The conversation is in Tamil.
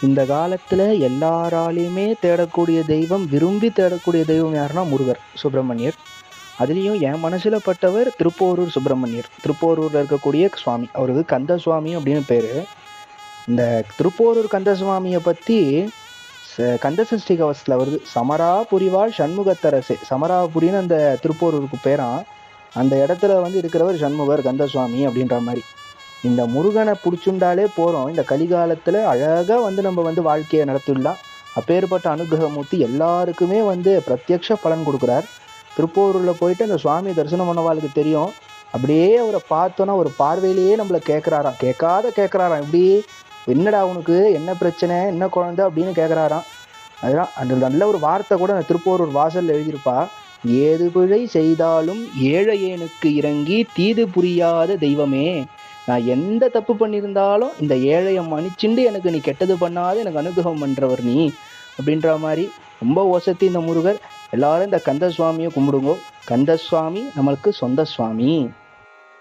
இந்த காலத்துல எல்லாராலையுமே தேடக்கூடிய தெய்வம், விரும்பி தேடக்கூடிய தெய்வம் யாருன்னா முருகர், சுப்பிரமணியர். அதுலேயும் என் மனசுல பட்டவர் திருப்போரூர் சுப்பிரமணியர். திருப்போரூர்ல இருக்கக்கூடிய சுவாமி, அவருக்கு கந்த சுவாமி அப்படின்னு பேரு. இந்த திருப்போரூர் கந்த சுவாமியை பத்தி கந்த சஷ்டி கவசத்துல வருது, சமரா புரிவாள் சண்முகத்தரசே. சமராபுரின்னு அந்த திருப்போரூருக்கு பேரான். அந்த இடத்துல இருக்கிறவர் சண்முகர், கந்தசுவாமி அப்படின்ற மாதிரி. இந்த முருகனை பிடிச்சுண்டாலே போகிறோம், இந்த கலிகாலத்தில் அழகாக நம்ம வாழ்க்கையை நடத்திடலாம். அப்பேற்பட்ட அனுகிரகமூர்த்தி எல்லாருக்குமே பிரத்யக்ஷ பலன் கொடுக்குறார். திருப்போரூரில் போயிட்டு அந்த சுவாமி தரிசனம் பண்ணவாளுக்கு தெரியும். அப்படியே அவரை பார்த்தோன்னா ஒரு பார்வையிலேயே நம்மளை கேட்குறாராம், கேட்குறாராம், இப்படி என்னடா உனக்கு என்ன பிரச்சனை, என்ன குழந்தை அப்படின்னு கேட்குறாராம். அதுதான் அந்த நல்ல ஒரு வார்த்தை கூட அந்த திருப்போரூர் வாசலில் எழுதியிருப்பா, ஏது பிழை செய்தாலும் ஏழையனுக்கு இறங்கி தீது புரியாத தெய்வமே. நான் எந்த தப்பு பண்ணியிருந்தாலும் இந்த ஏழையை மன்னிச்சுண்டு எனக்கு நீ கெட்டது பண்ணாத எனக்கு அனுகிரகம் பண்ணுறவர் நீ அப்படின்ற மாதிரி ரொம்ப ஒசத்தி இந்த முருகர். எல்லாரும் இந்த கந்த சுவாமியை கும்பிடுங்கோ. கந்த சுவாமி நம்மளுக்கு சொந்த சுவாமி.